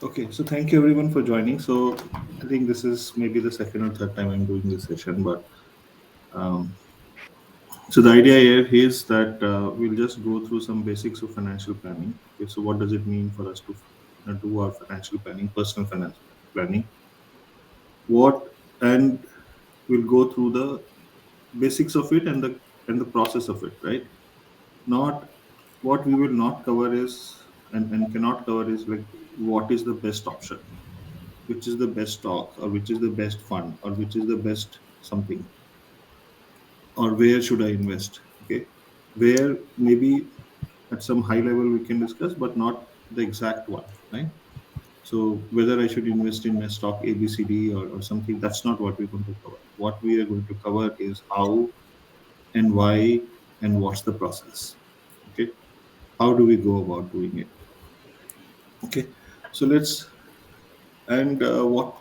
Okay, so thank you everyone for joining. So I think this is maybe the second or third time I'm doing this session, but um, so the idea here is that we'll just go through some basics of financial planning. Okay, so what does it mean for us to do our financial planning, personal finance planning? What and we'll go through the basics of it and the process of it, right? Not what we will not cover is and cannot cover is like what is the best option, which is the best stock or which is the best fund or which is the best something, or where should I invest. Okay, where maybe at some high level we can discuss, but not the exact one, right? So whether I should invest in a stock ABCD or something, that's not what we're going to cover. What we are going to cover is how and why and what's the process. Okay, how do we go about doing it? Okay, so let's and what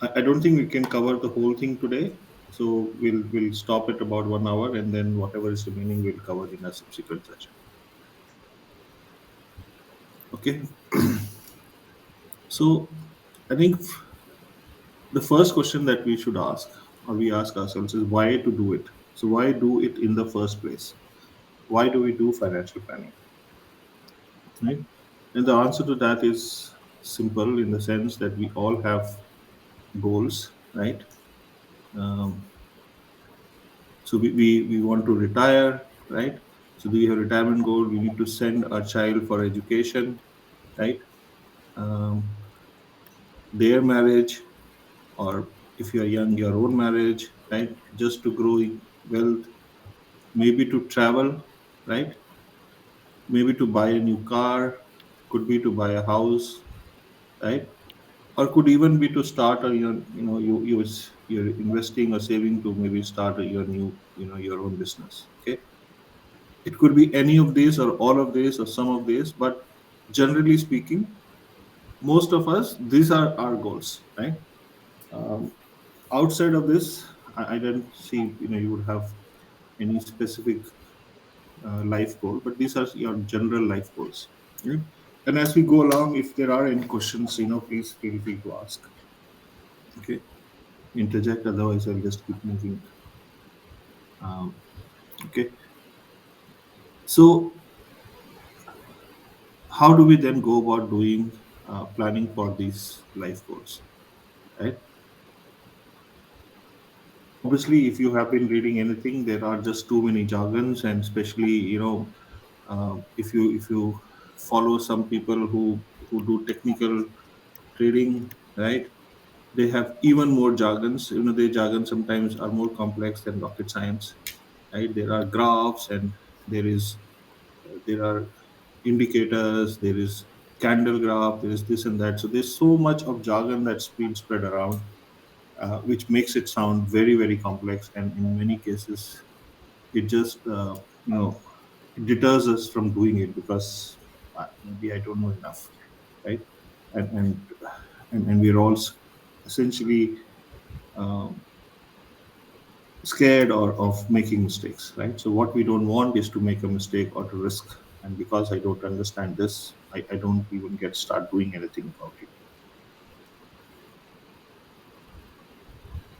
I don't think we can cover the whole thing today. So we'll stop at about 1 hour, and then whatever is remaining we'll cover in a subsequent session. Okay. So I think the first question that we should ask, or we ask ourselves, is why to do it. So why do it in the first place? Why do we do financial planning? Right. And the answer to that is simple in the sense that we all have goals, right? Um, So we want to retire, right? So do we have retirement goal? We need to send our child for education, right? Um, their marriage, or if you are young, your own marriage, right? Just to grow wealth, maybe to travel, right? Maybe to buy a new car, could be to buy a house, right? Or could even be to start a you're investing or saving to maybe start your new your own business. Okay, it could be any of these or all of these or some of these, but generally speaking, most of us, these are our goals, right? Um, outside of this, I don't see you would have any specific life goal, but these are your general life goals. Right? And as we go along, if there are any questions, please feel free to ask. Okay, interject. Otherwise, I'll just keep moving. Um, okay, so how do we then go about doing planning for these life goals? Right. Obviously, if you have been reading anything, there are just too many jargons, and especially if you follow some people who do technical trading, right? They have even more jargons. Their jargons sometimes are more complex than rocket science, right? There are graphs, and there are indicators, there is candle graph, there is this and that. So there's so much of jargon that's been spread around, which makes it sound very, very complex. And in many cases, it just, you know, it deters us from doing it because maybe I don't know enough, right? And and and we're all essentially um, scared or of making mistakes, right? So what we don't want is to make a mistake or to risk. And because I don't understand this, I don't even get start doing anything about it.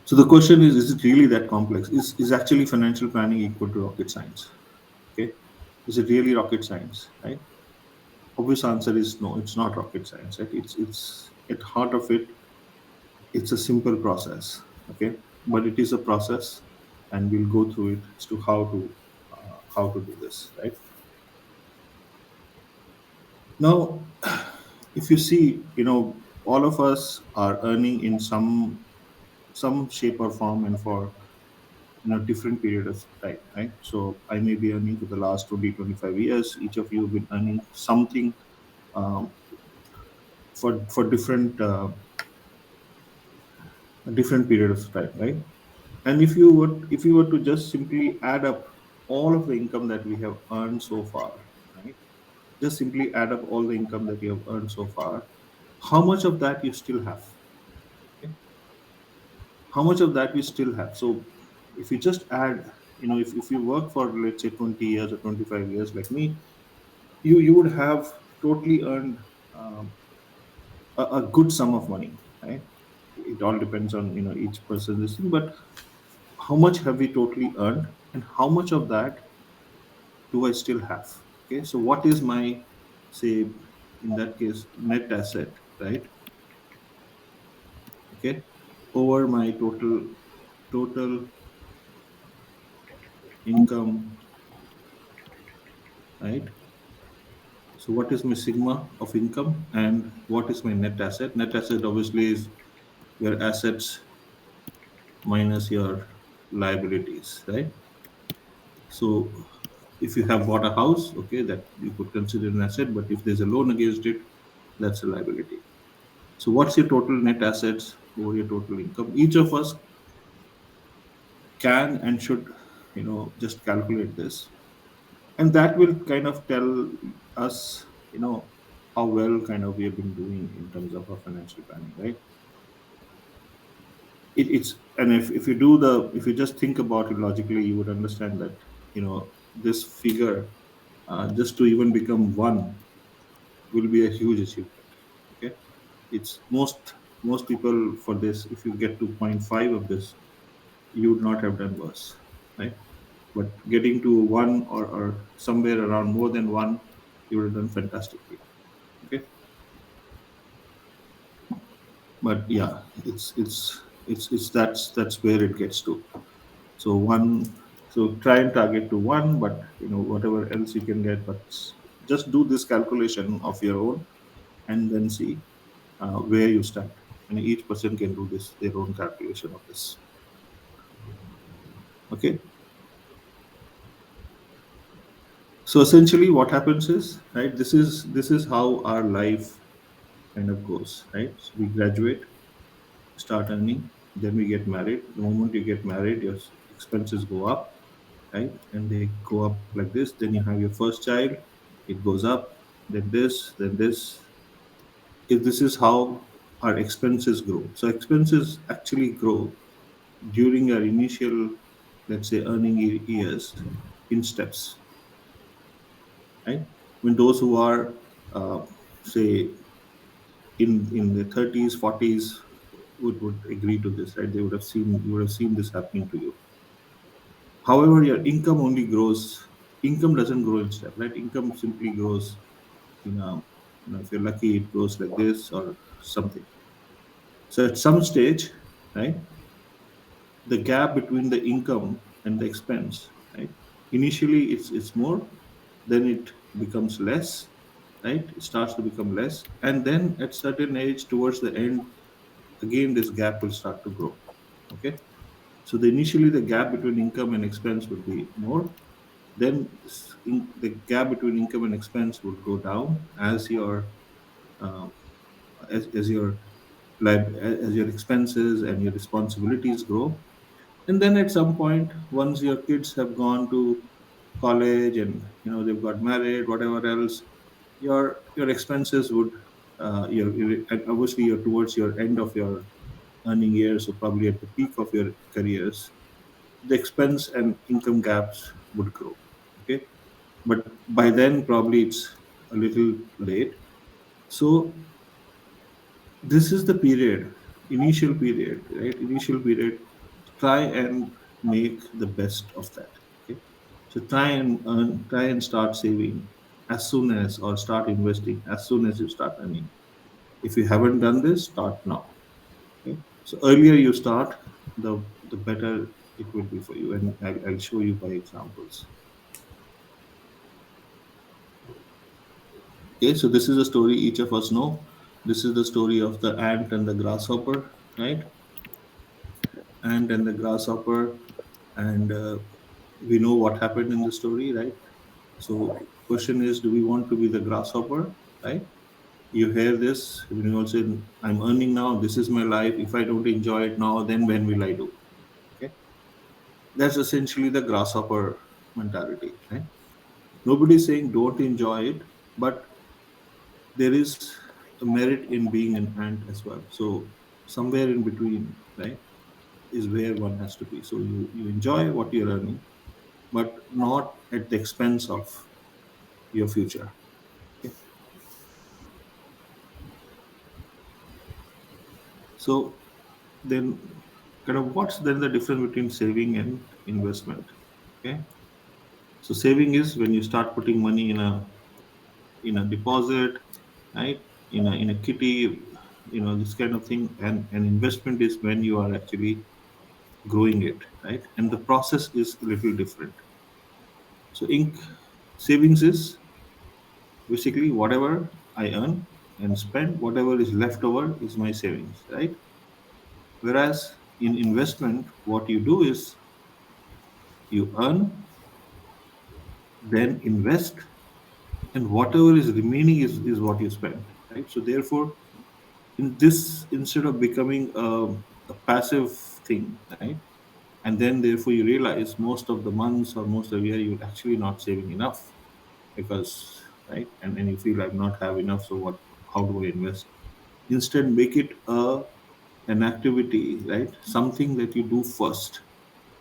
So the question is it really that complex? Is actually financial planning equal to rocket science? Okay. Is it really rocket science? Right? Obvious answer is no, it's not rocket science, right? It's at heart of it, it's a simple process. Okay. But it is a process, and we'll go through it as to how to do this, right? Now, if you see, all of us are earning in some shape or form and for different period of time, right? So I may be earning for the last 20, 25 years. Each of you have been earning something um, for different period of time, right? And if you were to just simply add up all of the income that we have earned so far, right? Just simply add up all the income that you have earned so far, how much of that you still have? Okay? How much of that we still have? So if you just add, if you work for let's say 20 years or 25 years like me, you would have totally earned um, a good sum of money, right? It all depends on each person's thing, but how much have we totally earned, and how much of that do I still have? Okay, so what is my, say, in that case, net asset, right? Okay, over my total income, right? So what is my sigma of income and what is my net asset? Net asset obviously is your assets minus your liabilities, right? So if you have bought a house, okay, that you could consider an asset, but if there's a loan against it, that's a liability. So what's your total net assets over your total income? Each of us can and should, just calculate this, and that will kind of tell us, how well kind of we have been doing in terms of our financial planning, right? It's and if you do the if you just think about it logically, you would understand that this figure, just to even become one, will be a huge achievement. Okay, it's most people for this. If you get to point 0.5 of this, you would not have done worse, right? But getting to one, or somewhere around more than one, you would have done fantastically. Okay, but yeah, it's that's where it gets to. So one, so try and target to one, but whatever else you can get, but just do this calculation of your own, and then see where you stand. And each person can do this their own calculation of this. Okay. So essentially, what happens is, right. This is how our life kind of goes, right. So we graduate, start earning, then we get married. The moment you get married, your expenses go up, right, and they go up like this. Then you have your first child, it goes up, then this, then this. If this is how our expenses grow, so expenses actually grow during our initial, let's say, earning years in steps, right? When those who are, say, in the 30s, 40s would agree to this, right? They would have seen you would have seen this happening to you. However, your income only grows. Income doesn't grow in step, right? Income simply grows in a, if you're lucky, it grows like this or something. So at some stage, right, the gap between the income and the expense, right? Initially, it's more, then it becomes less, right? It starts to become less, and then at certain age, towards the end, again this gap will start to grow. Okay, so initially the gap between income and expense would be more. Then the gap between income and expense would go down as uh, as your as your expenses and your responsibilities grow. And then at some point, once your kids have gone to college and they've got married, whatever else, your expenses would, and obviously you're towards your end of your earning years, so probably at the peak of your careers, the expense and income gaps would grow. Okay, but by then probably it's a little late. So this is the period, initial period, right? Initial period. Try and make the best of that. Okay, so try and earn, try and start saving as soon as, or start investing as soon as you start earning. If you haven't done this, start now. Okay, so earlier you start, the better it will be for you, and I'll show you by examples. Okay, so this is a story each of us know. This is the story of the ant and the grasshopper, right? Ant and the grasshopper, and we know what happened in the story, right? So question is, do we want to be the grasshopper, right? You hear this when you also, I'm earning now, this is my life. If I don't enjoy it now, then when will I do? Okay, that's essentially the grasshopper mentality, right? Nobody's saying don't enjoy it, but there is a merit in being an ant as well. So somewhere in between, right, is where one has to be. So you enjoy what you're earning, but not at the expense of your future. Okay? So then, kind of, what's then the difference between saving and investment? Okay, so saving is when you start putting money in a deposit, right? In a kitty, this kind of thing. And investment is when you are actually growing it, right? And the process is a little different. So savings is basically whatever I earn and spend, whatever is left over is my savings, right? Whereas in investment, what you do is you earn, then invest, and whatever is remaining is what you spend, right? So therefore, in this, instead of becoming a passive thing, right? And then therefore you realize most of the months or most of the year you're actually not saving enough because, right, and you feel I'm not have enough, so what, how do I invest? Instead, make it an activity, right? Something that you do first.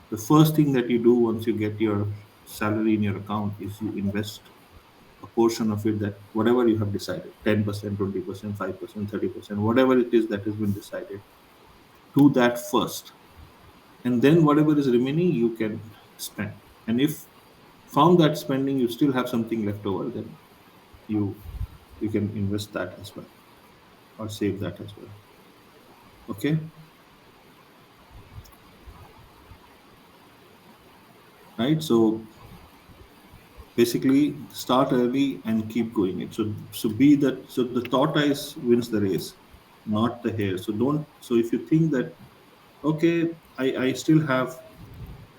The first thing that you do once you get your salary in your account is you invest a portion of it, that whatever you have decided, 10%, 20%, 5%, 30%, whatever it is that has been decided, do that first. And then whatever is remaining, you can spend. And if found that spending you still have something left over, then you you can invest that as well or save that as well. Okay, right? So basically start early and keep going it. So be that, so the tortoise wins the race, not the hare. So don't, so if you think that, okay, I still have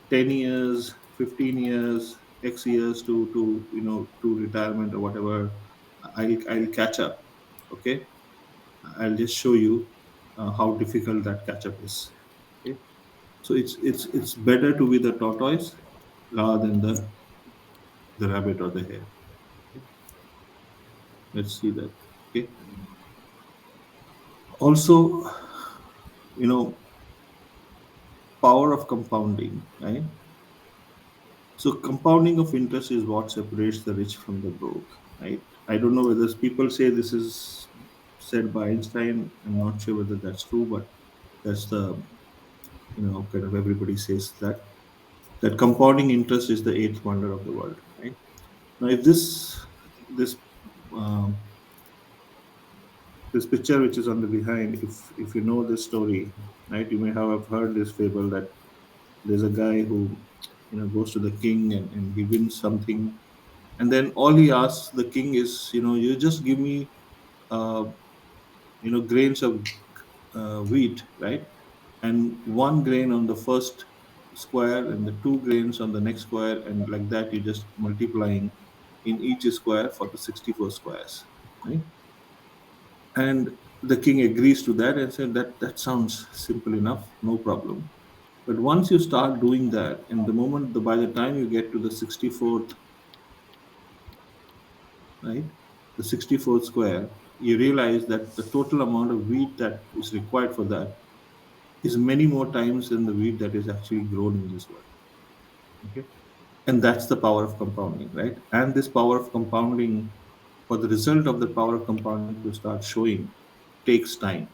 10 years, 15 years, x years to to retirement or whatever, I'll catch up. Okay, I'll just show you how difficult that catch up is. Okay, so it's better to be the tortoise rather than the rabbit or the hare. Okay? Let's see that. Okay. Also, you know, power of compounding, right? So compounding of interest is what separates the rich from the broke, right? I don't know whether people say this is said by Einstein. I'm not sure whether that's true, but that's the, kind of, everybody says that compounding interest is the eighth wonder of the world, right? Now, if this um, this picture which is on the behind, if you know this story, right, you may have heard this fable that there's a guy who goes to the king, and he wins something, and then all he asks the king is, you just give me uh, grains of wheat, right, and one grain on the first square and the two grains on the next square, and like that you just multiplying in each square for the 64 squares, right? And the king agrees to that and said that sounds simple enough, no problem. But once you start doing that, and the moment by the time you get to the 64th, right, the 64th square, you realize that the total amount of wheat that is required for that is many more times than the wheat that is actually grown in this world. Okay, and that's the power of compounding, right? And this power of compounding, for the result of the power of compounding to start showing, takes time.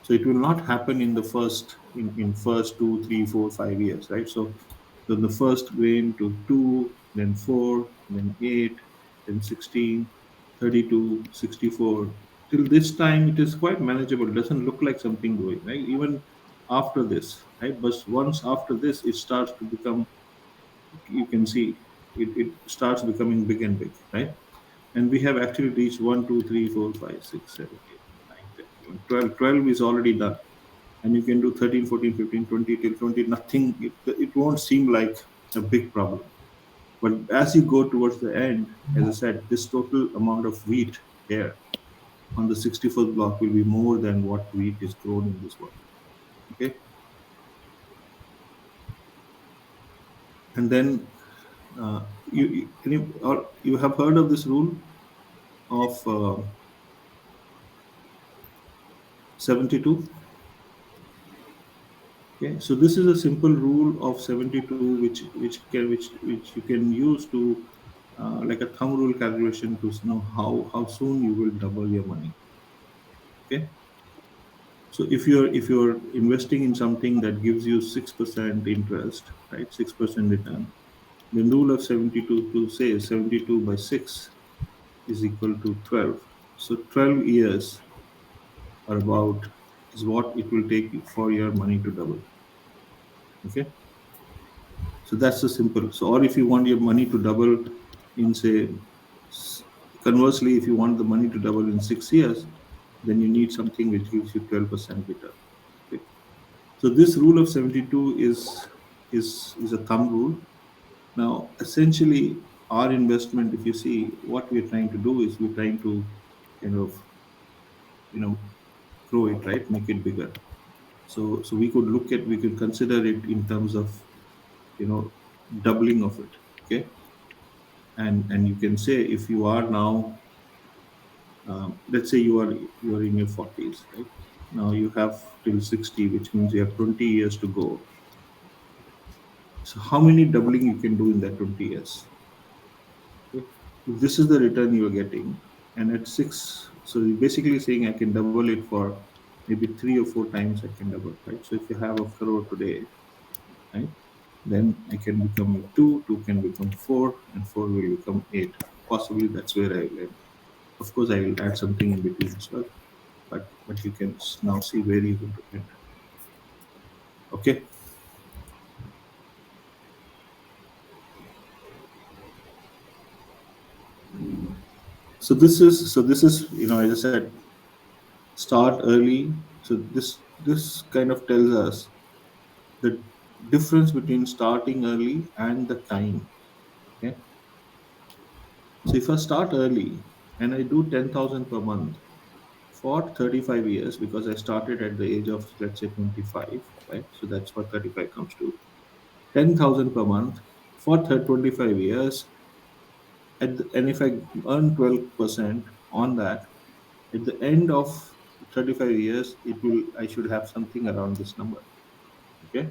So it will not happen in the in first 2, 3, 4, 5 years, right? So the first grain to 2, then 4, then 8, then 16, 32, 64. Till this time it is quite manageable. It doesn't look like something growing, right? Even after this, right? But once after this it starts to become, you can see it starts becoming big and big, right? And we have actually reached 1, 2, 3, 4, 5, 6, 7, 8, 9, 10, 11, 12. 12 is already done. And you can do 13, 14, 15, 20 till 20. Nothing, it won't seem like a big problem. But as you go towards the end, as I said, this total amount of wheat here on the 64th block will be more than what wheat is grown in this world. Okay. And then you have heard of this rule of 72. Okay, so this is a simple rule of 72, which you can use to, like a thumb rule calculation, to know how soon you will double your money. Okay, So if you're investing in something that gives you 6% interest, right, 6% return, then rule of 72 to say 72 by 6 is equal to 12. So 12 years are about is what it will take for your money to double. Okay, so that's the simple. So or if you want your money to double in say s- conversely, if you want the money to double in 6 years, then you need something which gives you 12% return. Okay, so this rule of 72 is a thumb rule. Now essentially our investment, if you see what we're trying to do is we're trying to kind of you know grow it, right, make it bigger. So we could consider it in terms of you know doubling of it. Okay, and you can say if you are now let's say you are in your 40s, right, now you have till 60, which means you have 20 years to go. So how many doubling you can do in that 20 years? Okay, if this is the return you are getting, and at six, so you're basically saying I can double it for maybe 3 or 4 times. I can double, right? So if you have a crore today, right, then I can become two, two can become four, and four will become eight. Possibly that's where I will end. Of course, I will add something in between as well, but you can now see where you're going to end. Okay, so this is as I said, start early. So this kind of tells us the difference between starting early and the time. Okay, so if I start early and I do 10,000 per month for 35 years, because I started at the age of let's say 25, right? So that's what 35 comes to 10,000 per month for 25 years. And if I earn 12% on that, at the end of 35 years, I should have something around this number. Okay,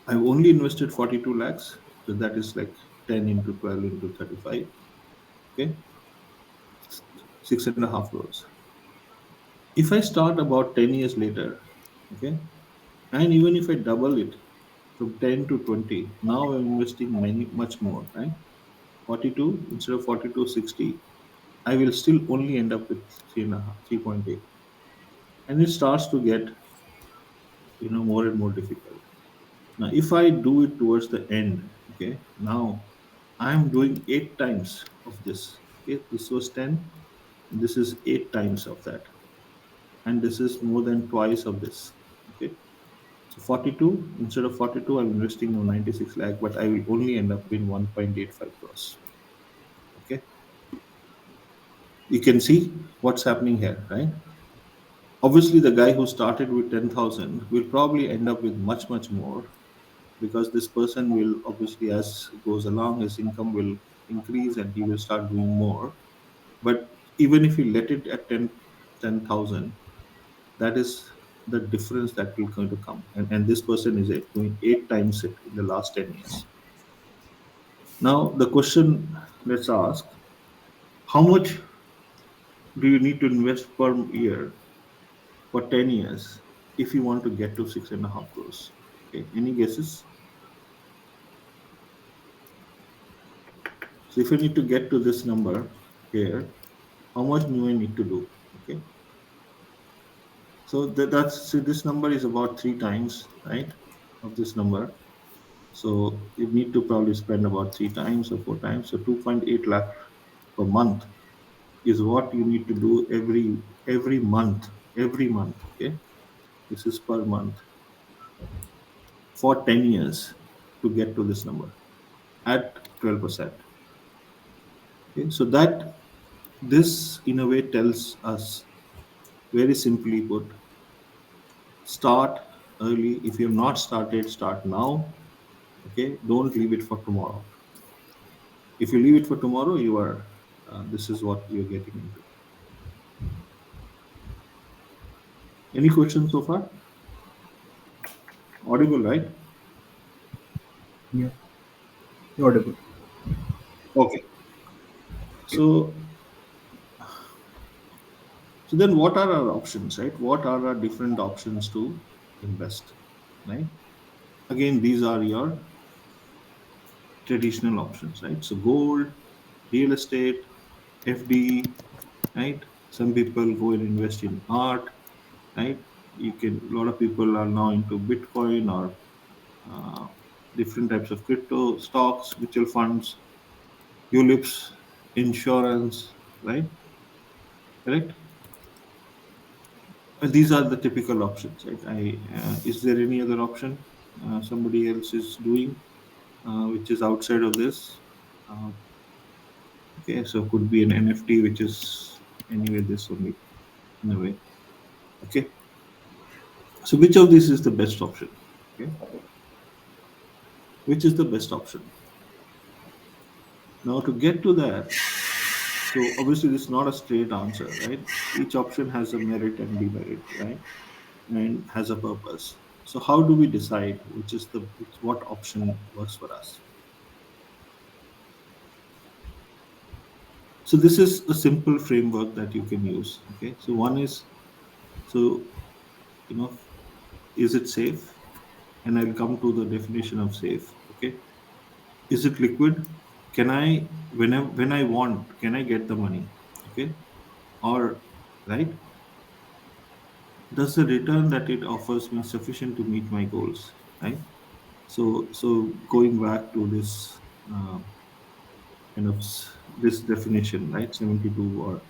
I've only invested 42 lakhs, so that is like 10 into 12 into 35. Okay, 6.5 crores. If I start about 10 years later, okay, and even if I double it from 10 to 20, now I'm investing much more, right? 42 instead of 42, 60. I will still only end up with 3.5, 3.8. And it starts to get, more and more difficult. Now, if I do it towards the end, okay, now I'm doing 8 times of this. Okay, this was 10, and this is 8 times of that. And this is more than twice of this. Okay, so 42, instead of 42, I'm investing on 96 lakh, but I will only end up in 1.85 crores. Okay, you can see what's happening here, right? Obviously, the guy who started with 10,000 will probably end up with much, much more, because this person will obviously, as it goes along, his income will increase and he will start doing more. But even if you let it at 10,000, that is the difference that will going to come. And this person is doing 8 times it in the last 10 years. Now, the question let's ask, how much do you need to invest per year for 10 years if you want to get to 6.5 crores? Okay, any guesses? So if you need to get to this number here, how much do I need to do? Okay, so that's see, this number is about 3 times, right, of this number. So you need to probably spend about 3 times or 4 times. So 2.8 lakh per month is what you need to do every month. Every month. Okay, this is per month for 10 years to get to this number at 12%. Okay, so that this in a way tells us, very simply put, start early. If you have not started, start now. Okay, don't leave it for tomorrow. If you leave it for tomorrow, you are this is what you're getting into. Any questions so far? Audible, right? Yeah, audible. Okay. So So then what are our options, right? What are our different options to invest, right? Again, these are your traditional options, right? So gold, real estate, FD, right? Some people go and invest in art, right? You can. A lot of people are now into Bitcoin or uh, different types of crypto stocks, mutual funds, tulips, insurance, right? Correct. These are the typical options, right? Is there any other option somebody else is doing which is outside of this? Uh, okay, so could be an NFT, which is anyway this only in a way. Okay, so which of these is the best option? Okay, which is the best option? Now to get to that, so obviously this is not a straight answer, right? Each option has a merit and demerit, right? And has a purpose. So how do we decide what option works for us? So this is a simple framework that you can use. Okay, so one is, so you know, is it safe? And I'll come to the definition of safe. Okay, is it liquid? Can I, when I want, can I get the money? Okay, or right? Does the return that it offers me sufficient to meet my goals? Right. So going back to this uh, this definition, right? 72 or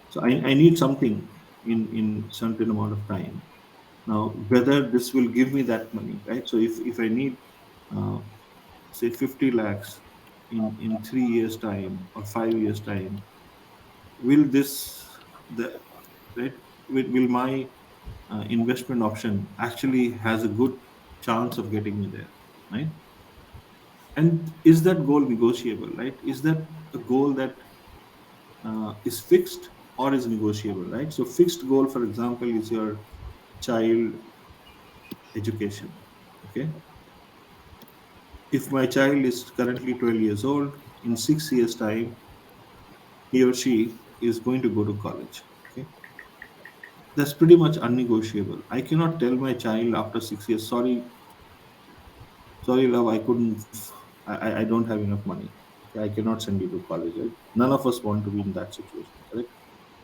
so I need something in certain amount of time. Now whether this will give me that money, right? So if I need uh, say 50 lakhs in 3 years time or 5 years time, will this the right will my investment option actually has a good chance of getting me there, right? And is that goal negotiable, right? Is that a goal that is fixed or is negotiable, right? So fixed goal, for example, is your child education. Okay, if my child is currently 12 years old, in 6 years time he or she is going to go to college. Okay, that's pretty much unnegotiable. I cannot tell my child after 6 years, sorry love, I couldn't, I don't have enough money. Okay, I cannot send you to college, right? None of us want to be in that situation, correct?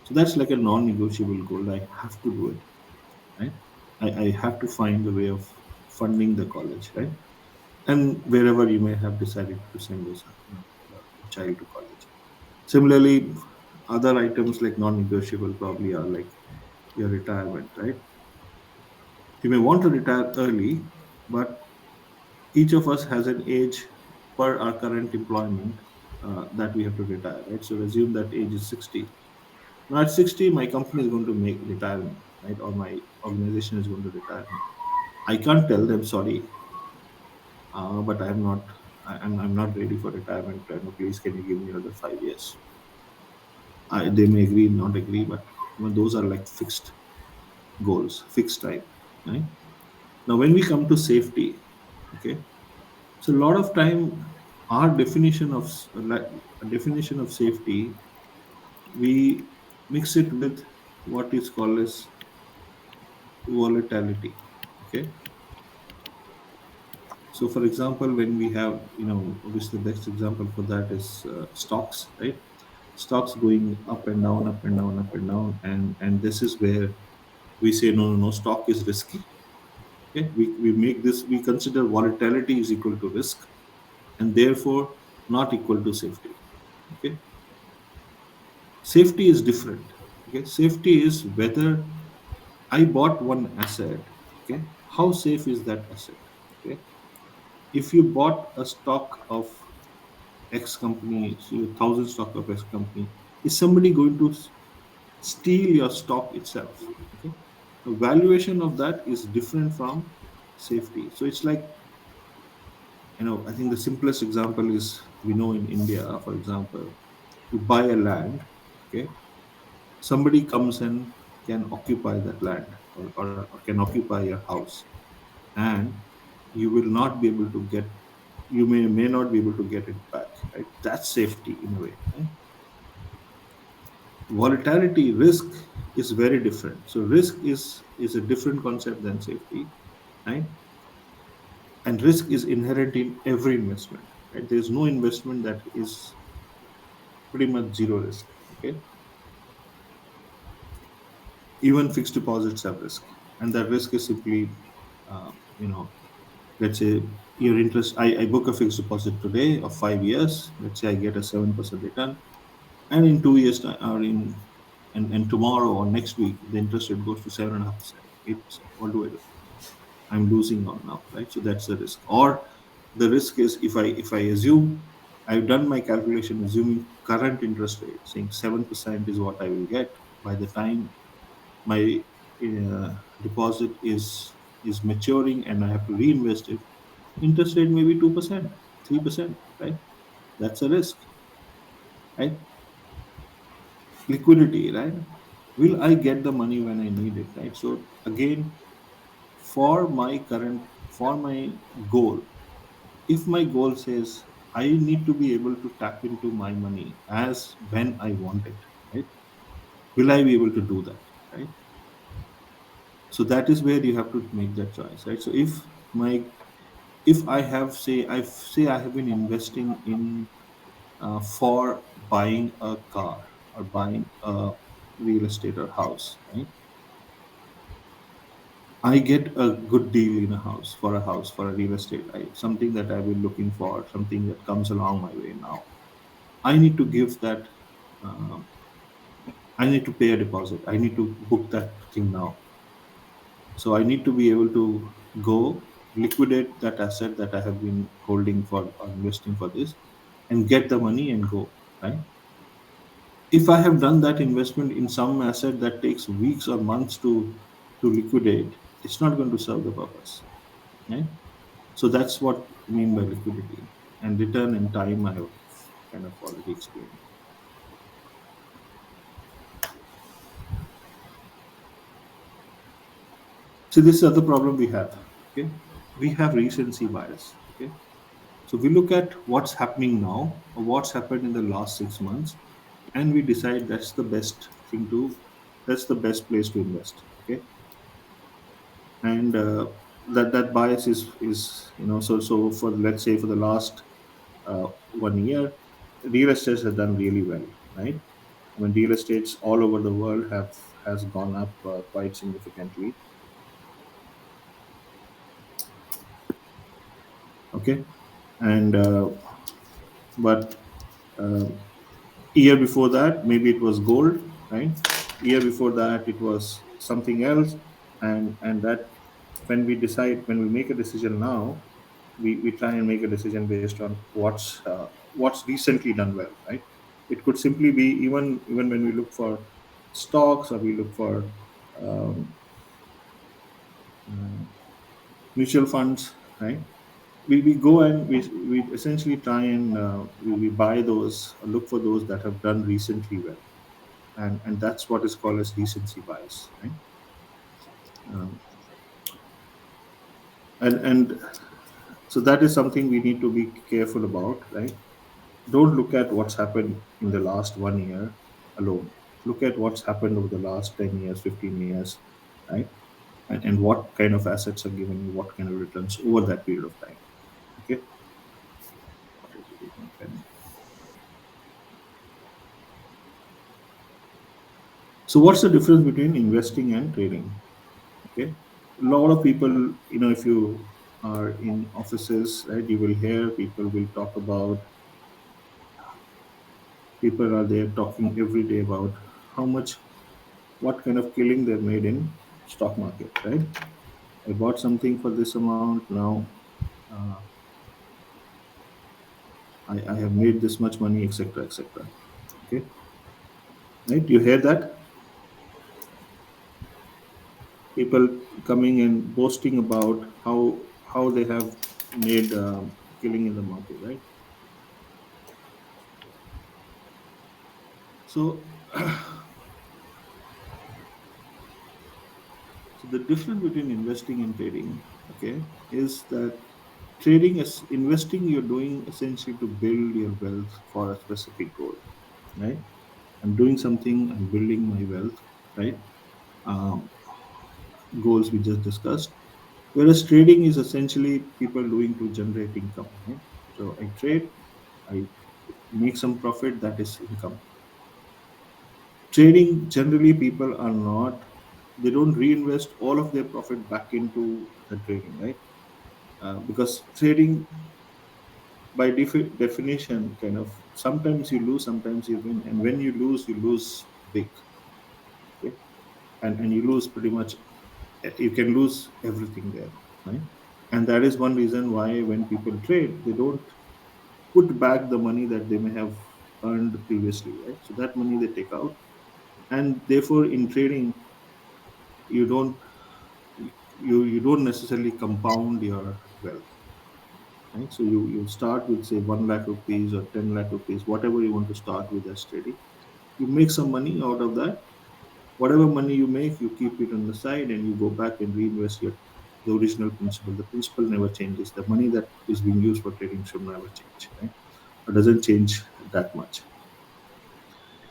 So that's like a non-negotiable goal. I have to do it, right? I have to find a way of funding the college, right? And wherever you may have decided to send your child to college. Similarly, other items like non-negotiable probably are like your retirement, right? You may want to retire early, but each of us has an age per our current employment that we have to retire, right? So assume that age is 60. Now at 60, my company is going to make retire me, right? Or my organization is going to retire me. I can't tell them sorry, but I'm not ready for retirement. Please, can you give me another 5 years? They may agree, not agree, but those are like fixed goals, fixed time, right? Now, when we come to safety, okay, so a lot of time, our definition of safety, we mix it with what is called as volatility. Okay, so for example, when we have, obviously the best example for that is stocks, right? Stocks going up and down, up and down, up and down, and this is where we say no, no, no, stock is risky. Okay, we consider volatility is equal to risk, and therefore not equal to safety. Okay, safety is different. Okay, safety is whether I bought one asset. Okay, how safe is that asset? Okay, if you bought a stock of X company, so 1,000 stock of X company, is somebody going to steal your stock itself? Okay, the valuation of that is different from safety. So it's like, I think the simplest example is, we know in India, for example, you buy a land. Okay, somebody comes and can occupy that land, or can occupy your house, and you will not be able to get, you may not be able to get it back, right? That's safety in a way, right? Volatility risk is very different. So risk is a different concept than safety, right? And risk is inherent in every investment, right? There's no investment that is pretty much zero risk. Okay, even fixed deposits have risk, and that risk is simply, you know, let's say your interest. I book a fixed deposit today of 5 years. Let's say I get a 7% return, and in 2 years or in and tomorrow or next week the interest rate goes to 7.5%, 8%. What do I do? I'm losing on now, right? So that's the risk. Or the risk is if I assume I've done my calculation assuming current interest rate, saying 7% is what I will get by the time my deposit is maturing and I have to reinvest it. Interest rate may be 2%, 3%, right? That's a risk, right? Liquidity, right? Will I get the money when I need it, right? So again, for my goal, if my goal says I need to be able to tap into my money as when I want it, right? Will I be able to do that, right? So that is where you have to make that choice, right? So my if I have say I have been investing in for buying a car or buying a real estate or house, right? I get a good deal in a house for a real estate, right? Something that I've been looking for, something that comes along my way now. I need to give that. Uh, I need to pay a deposit. I need to book that thing now. So I need to be able to go liquidate that asset that I have been holding for or investing for this, and get the money and go, right? If I have done that investment in some asset that takes weeks or months to liquidate, it's not going to serve the purpose, right? So that's what I mean by liquidity and return and time. I have kind of already explained. So this is the other problem we have. Okay, we have recency bias. Okay, so we look at what's happening now or what's happened in the last 6 months, and we decide that's the best place to invest. Okay, and that bias is so for let's say for the last 1 year, real estate has done really well, right? I mean, real estates all over the world have has gone up quite significantly. Okay, and but uh, year before that maybe it was gold, right? Year before that it was something else, and that when we make a decision now, we try and make a decision based on what's recently done well, right? It could simply be even when we look for stocks or we look for um, mutual funds, right? We go and we essentially try and we buy those or look for those that have done recently well, and that's what is called as recency bias, right? um, and so that is something we need to be careful about, right? Don't look at what's happened in the last 1 year alone. Look at what's happened over the last 10 years, 15 years, right? And what kind of assets are giving you what kind of returns over that period of time. Okay. What is it with my pen? So what's the difference between investing and trading? Okay. A lot of people, if you are in offices, right, you will hear people are there talking every day about how much, what kind of killing they've made in stock market, right? I bought something for this amount. Now uh, I have made this much money, etc., etc. Okay, right? You hear that? People coming and boasting about how they have made killing in the market, right? So, so the difference between investing and trading, okay, is that trading is investing. You're doing essentially to build your wealth for a specific goal, right? I'm doing something. I'm building my wealth. right? Um, Goals we just discussed. Whereas trading is essentially people doing to generate income, right? So I trade, I make some profit, that is income. Trading, generally people are not, they don't reinvest all of their profit back into the trading, right? Because trading by definition kind of sometimes you lose, sometimes you win, and when you lose big, okay? And you lose pretty much, you can lose everything there, right? And that is one reason why when people trade, they don't put back the money that they may have earned previously, right? So that money they take out, and therefore in trading you don't, you don't necessarily compound your wealth, right? So you start with say 1 lakh rupees or 10 lakh rupees, whatever you want to start with as trading. You make some money out of that. Whatever money you make, you keep it on the side and you go back and reinvest your the original principal. The principal never changes. The money that is being used for trading should never change, right? It doesn't change that much.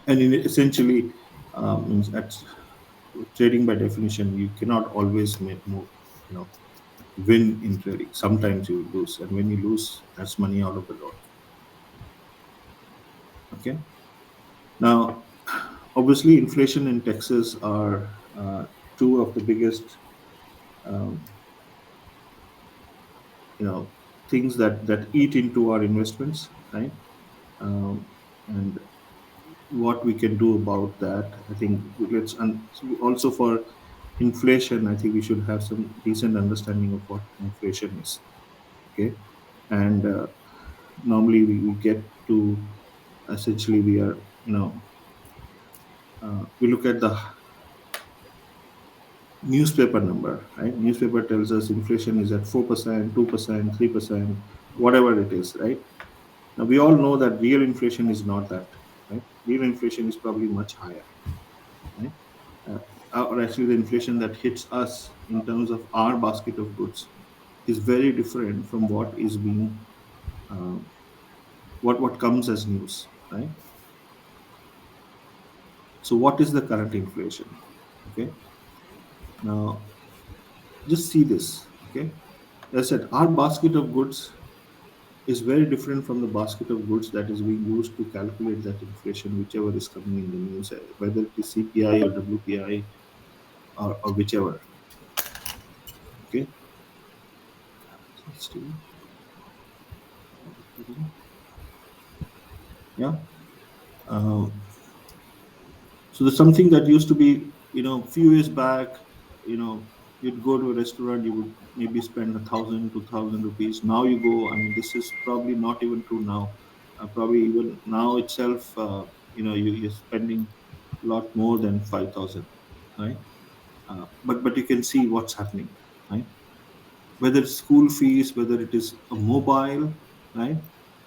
And essentially, means at trading by definition, you cannot always make more, you know, win in trading. Sometimes you lose, and when you lose, that's money out of the door. Okay. Now, obviously, inflation and taxes are two of the biggest, um, you know, things that eat into our investments, right? And what we can do about that, I think let's also for inflation, I think we should have some decent understanding of what inflation is. Okay. And normally we get to, essentially we are, you know, we look at the newspaper number, right? Newspaper tells us inflation is at 4%, 2%, 3%, whatever it is, right? Now we all know that real inflation is not that, right? Real inflation is probably much higher, right? Uh, or actually, the inflation that hits us in terms of our basket of goods is very different from what is being, um, what comes as news, right? So, what is the current inflation? Okay, now just see this. Okay, as I said, our basket of goods is very different from the basket of goods that is being used to calculate that inflation, whichever is coming in the news, whether it is CPI or WPI or whichever. Okay, still, yeah. Um, So there's something that used to be, few years back, you'd go to a restaurant, you would maybe spend 1,000, 2,000 rupees. Now you go, I mean, this is probably not even true now. Probably even now itself, you're spending a lot more than 5,000, right? But you can see what's happening, right? Whether it's school fees, whether it is a mobile, right?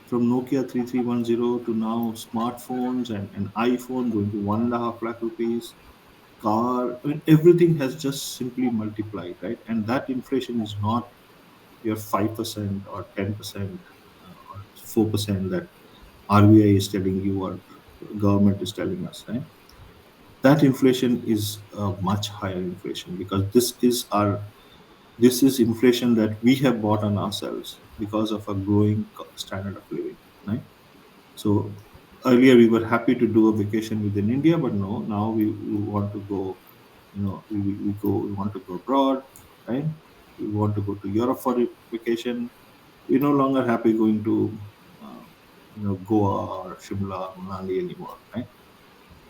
From Nokia 3310 to now smartphones and iPhone going to 1.5 lakh rupees, car, I mean, everything has just simply multiplied, right? And that inflation is not your 5% or 10% or 4% that RBI is telling you or government is telling us, right? That inflation is a much higher inflation because this is inflation that we have bought on ourselves because of a growing standard of living, right? So earlier we were happy to do a vacation within India, but no, now we want to go, we want to go abroad, right? We want to go to Europe for a vacation. We're no longer happy going to, uh, Goa or Shimla, Manali anymore, right?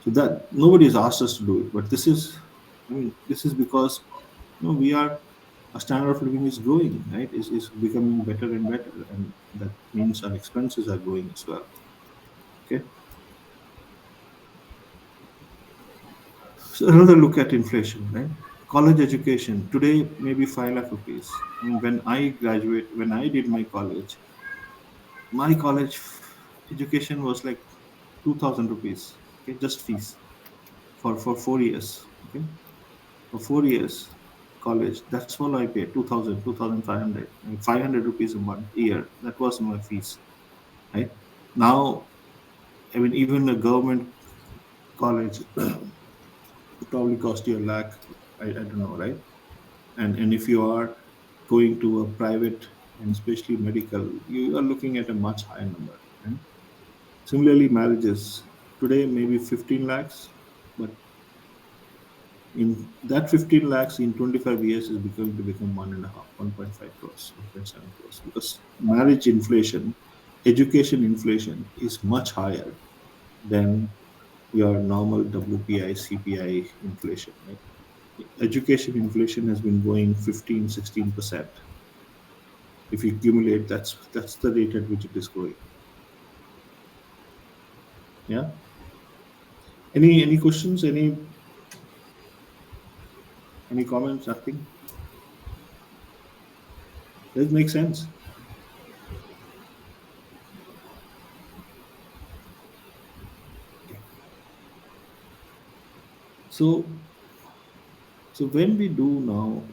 So that nobody has asked us to do it, but this is because we are, our standard of living is growing, right? Is becoming better and better, and that means our expenses are growing as well. Okay. So another look at inflation, right? College education today maybe 5 lakh rupees. I mean, when I did my college education was like 2,000 rupees. Okay, just fees for 4 years. Okay, for 4 years, college. That's all I paid. 2,000, 2,500. I mean, 500 rupees a month, year. That was my fees. Right now, I mean, even a government college probably cost you a lakh. I don't know, right? And if you are going to a private and especially medical, you are looking at a much higher number. Right? Similarly, marriages today maybe 15 lakhs, but in that 15 lakhs in 25 years is going to become 1.5, 1.5 crores, 1.7 crores, because marriage inflation, education inflation is much higher than your normal WPI, CPI inflation. Right? Education inflation has been going 15, 16%. If you accumulate, that's the rate at which it is growing. Yeah. Any questions? Any comments? Nothing. Does it make sense? Okay. So so when we do now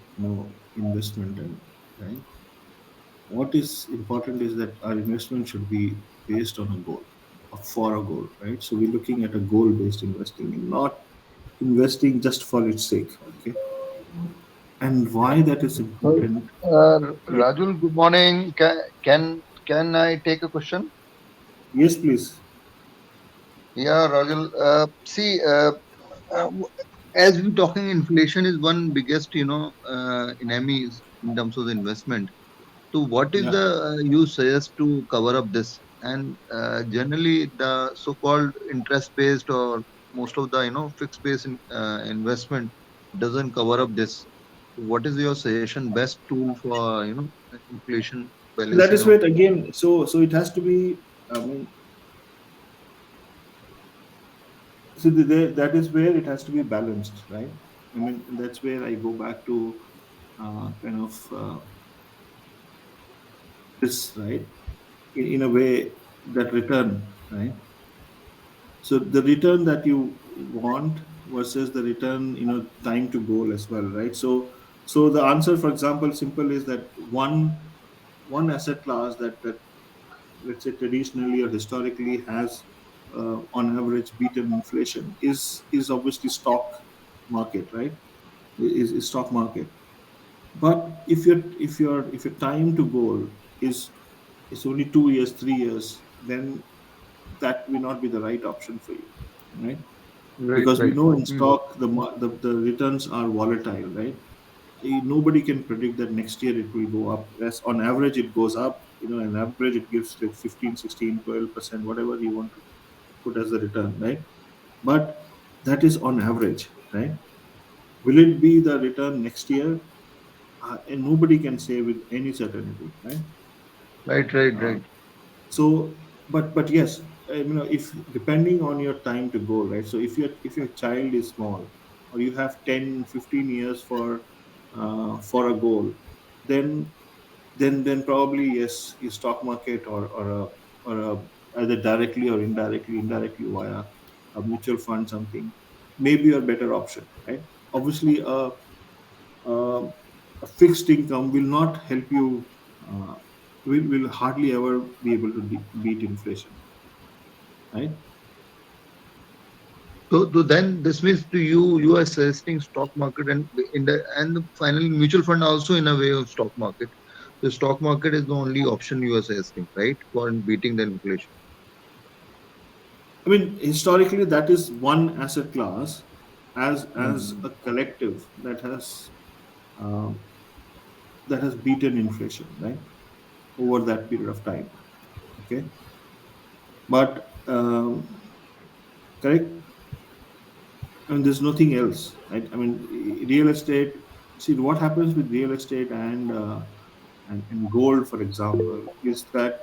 investment, and right, what is important is that our investment should be based on a goal or for a goal, right? So we're looking at a goal based investing and not investing just for its sake. Okay. And why that is So, important? Right? Rajul, good morning. Can I take a question? Yes, please. Yeah, Rajul. See, uh, w- as we talking, inflation is one biggest, enemies in terms of the investment. So, what is Yeah. the you suggest to cover up this? And generally, the so-called interest-based or most of the fixed-based investment doesn't cover up this. What is your suggestion? Best tool for inflation That balancing is out? where again, so it has to be. I mean, so that is where it has to be balanced, right? I mean, that's where I go back to kind of this, right? In a way, that return, right? So the return that you want versus the return, time to goal as well, right? So the answer, for example, simple is that one asset class that let's say traditionally or historically has on average beaten inflation is obviously stock market, right? Is stock market. But if your time to goal is only 2 years, 3 years, then that will not be the right option for you, right? Right, Because we right. know in Hmm. stock the returns are volatile, right? Nobody can predict that next year it will go up. As on average it goes up, on average it gives like 15, 16, 12%, whatever you want to put as the return, right? But that is on average, right? Will it be the return next year? And nobody can say with any certainty, right? Right, right, Uh, right. so, but yes, if depending on your time to go, right? So if your child is small, or you have 10, 15 years for a goal, then then probably yes, your stock market or either directly or indirectly via a mutual fund, something maybe a better option, right? Obviously, a fixed income will not help you. Uh, will hardly ever be able to beat inflation, right? So then this means to you are suggesting stock market and finally mutual fund also in a way of stock market. The stock market is the only option you are suggesting, right, for beating the inflation. I mean, historically, that is one asset class as Mhm. a collective um, that has beaten inflation, right, over that period of time. Okay, but correct. I mean, there's nothing else, right? I mean, real estate. See, what happens with real estate and gold, for example, is that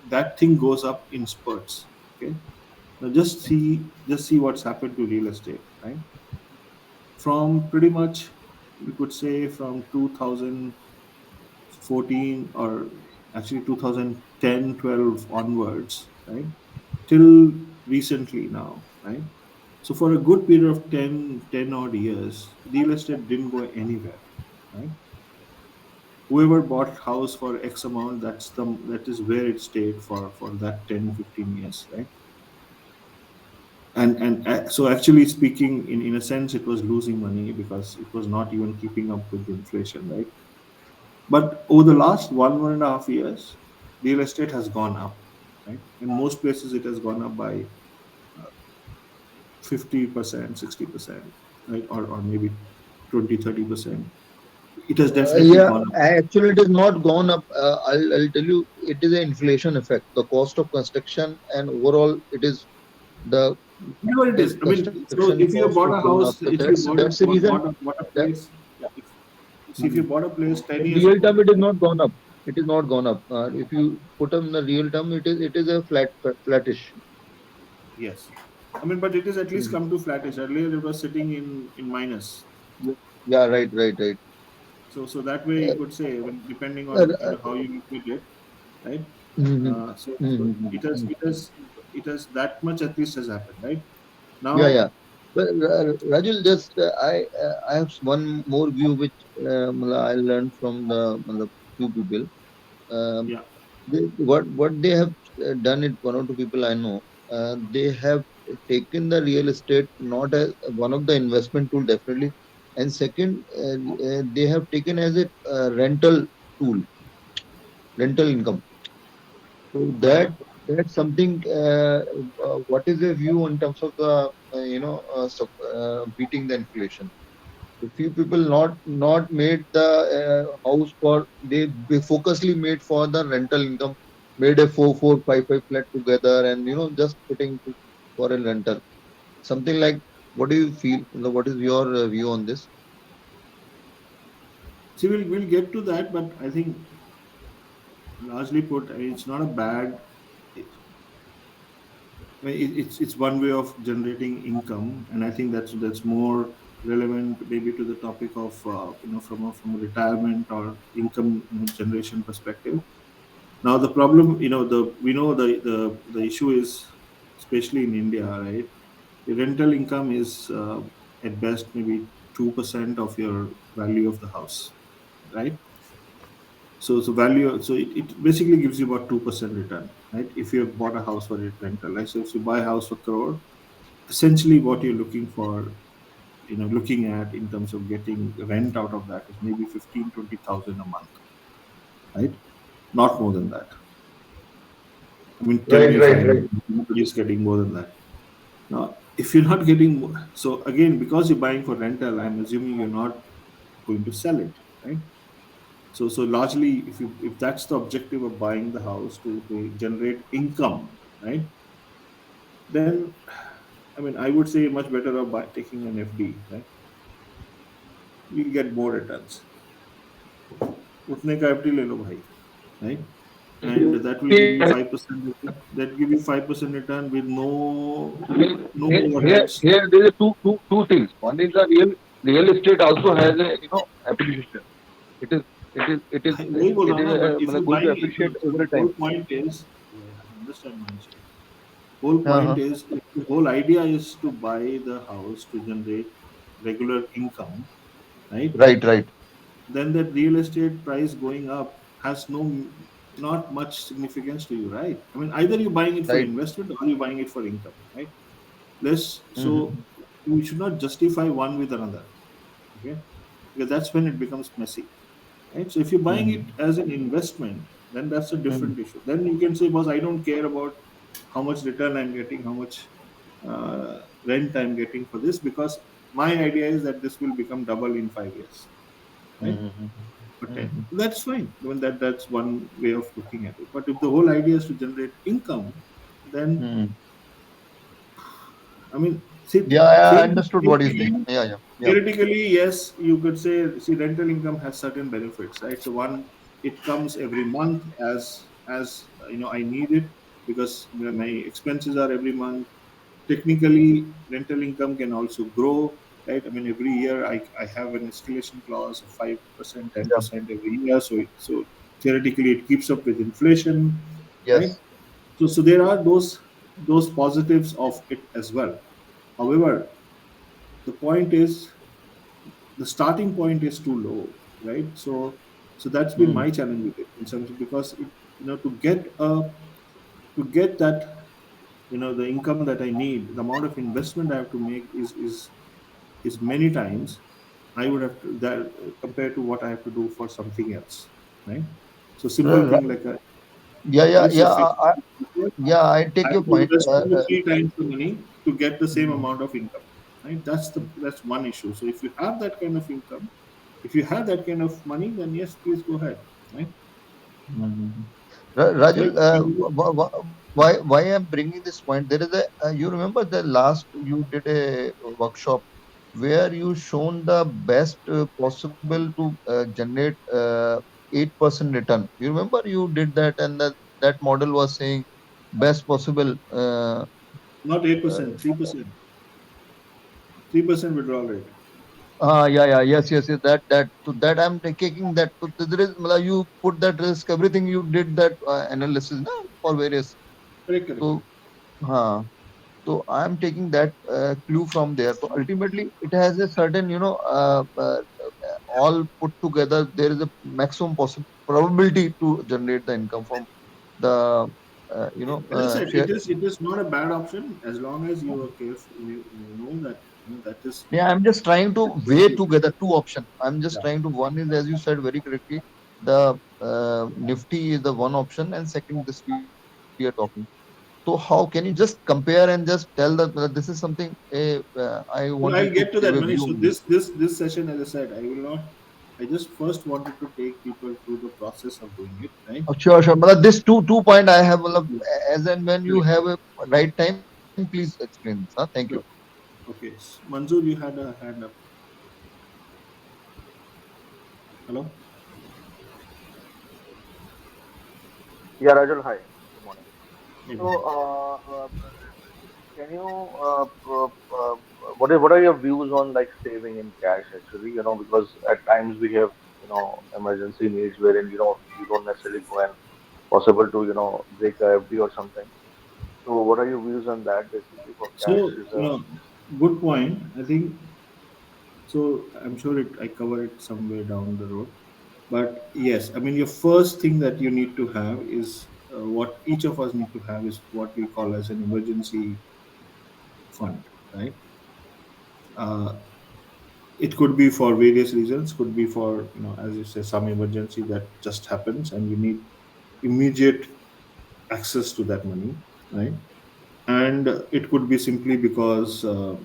that thing goes up in spurts. Okay, now just see what's happened to real estate, right? From pretty much, we could say from 2014, or actually 2010, 12 onwards, right? Till recently now, right? So for a good period of 10 odd years, real estate didn't go anywhere, right? Whoever bought house for X amount, that is where it stayed for that 10, 15 years, right? And so actually speaking, in a sense, it was losing money because it was not even keeping up with the inflation, right? But over the last 1.5 years, real estate has gone up, right? In most places, it has gone up by 50%, 60%, right? Or maybe 20, 30%. It has definitely Yeah, gone up. actually, it is not gone up. I'll tell you, it is an inflation effect. The cost of construction and overall, it is the Whatever it is. I mean, so construction if you cost bought is a going up. house, So if you that's the reason bought a that place, yeah, see, if you bought a place 10 in years real term ago, it is not gone up. It is not gone up. If you put on the real term, it is a flattish. yes. I mean, but it is at least Mhm. come to flattish. Earlier, it was sitting in minus. Yeah, yeah, right, right, right. So that way you Uh, could say, when, depending uh, on uh, how you look at it, right? mhm, So mhm, mhm. it has that much at least has happened, right? Yeah, Now, yeah. But Rajul, just I have one more view which I learned from the few people. Um, yeah. what they have done it, one or two people I know, they have taken the real estate not as one of the investment tool definitely, and second, they have taken as a rental tool, rental income. So Uh-huh. that's something. What is your view in terms of the beating the inflation? A few people not made the house for they focusedly made for the rental income, made a 4 4 5 5 flat together, and just putting for a rental. Something like, what do you feel? What is your view on this? See, we'll get to that, but I think largely put, I mean, it's not a bad. I mean, it's one way of generating income, and I think that's more relevant maybe to the topic of from a retirement or income generation perspective. Now the problem, the we know the issue is, especially in India, right? The rental income is at best maybe 2% of your value of the house, right? So it basically gives you about 2% return, right? If you have bought a house for rental, right? So if you buy a house for crore, essentially what you're looking for, looking at in terms of getting rent out of that is maybe 15, 20,000 a month, right? Not more than that. I mean, tell Right, me if right, right. nobody's getting more than that. Now, if you're not getting more, so again, because you're buying for rental, I'm assuming you're not going to sell it, right? So largely, if that's the objective of buying the house to generate income, right? Then, I mean, I would say much better off by taking an FD, right? You'll get more returns. उतने का FD ले लो भाई, right? And that will give you 5%. That give you 5% return with no overheads. Here there is two things. One is the real estate also has a appreciation. It is वही बोल रहा हूँ ना, but if you're going to buying it, appreciate so over the time. whole point is, yeah, I understand, Manish. Whole Uh-huh. point is, if the whole idea is to buy the house to generate regular income, right? Right, right. Then that real estate price going up has not much significance to you, right? I mean, either you're buying it for Right. investment or you're buying it for income, right? Less so, Mhm. you should not justify one with another, okay? Because that's when it becomes messy, right? So if you're buying it Mhm. as an investment, then that's a Mhm. different issue. Then you can say, boss, I don't care about how much return I'm getting, how much rent I'm getting for this, because my idea is that this will become double in 5 years, right? Mhm. For 10. Mhm. That's fine. I mean, that's one way of looking at it. But if the whole idea is to generate income, then, Mhm. I mean, see, Yeah, I understood what you're saying. theoretically, Yeah, yeah, yeah. theoretically, yes, you could say, see, rental income has certain benefits, right? So one, it comes every month as I need it, because my expenses are every month. Technically, rental income can also grow, right? I mean, every year I have an escalation clause of 5%, Yeah. 10% every year. So theoretically, it keeps up with inflation, right? Yes. So there are those positives of it as well. However, the point is, the starting point is too low, right? So that's been Mm. my challenge with it, in terms of, because to get that the income that I need, the amount of investment I have to make is many times I would have to that compared to what I have to do for something else, right? So simple Uh, thing like a Yeah, yeah, let's yeah. just say Yeah, I I take your have to point. invest 2 to 3 times the money to get the same amount of income, right? That's one issue. So if you have that kind of income, if you have that kind of money, then yes, please go ahead, right? Mhm. So Rajul, like why I'm bringing this point? There is a you remember the last you did a workshop where you shown the best possible to generate 8% return. You remember you did that, and that model was saying best possible. not 8%, 3%, 3% withdrawal rate. Yeah, yeah, yes, yes, yes. That so that I'm taking that. So there is, you put that risk, everything you did that analysis na, for various. Correct, correct, So, correct. huh. So I am taking that clue from there. So ultimately, it has a certain, all put together, there is a maximum possible probability to generate the income from the, As I said, share. it is not a bad option as long as you are careful. You know that that is Yeah, I'm just trying to that weigh is together two options. I'm just yeah. trying to, one is, as you said very correctly, the Nifty is the one option, and second, this we are talking. So how can you just compare and just tell that this is something I wanted Well, to I'll give get a to that, view on Manish. So this. this session, as I said, I will not. I just first wanted to take people through the process of doing it, right? Sure, sure. But this two point I have, as and when you Correct. have a right time, please explain this. Huh? Thank you. Sure. Okay. Manzoor, you had a hand up. Hello. Yeah, Rajul, hi. Good morning. Yeah, go So, ahead. can you, what are your views on like saving in cash actually? Because at times we have, emergency needs wherein, you don't necessarily go and possible to, break a FD or something. So, what are your views on that basically for cash So reserves? good point. I think so. I'm sure I cover it somewhere down the road. But yes, I mean, your first thing that you need to have is what each of us need to have is what we call as an emergency fund, right? Uh, it could be for various reasons. Could be for as you say, some emergency that just happens and you need immediate access to that money, right? And it could be simply because I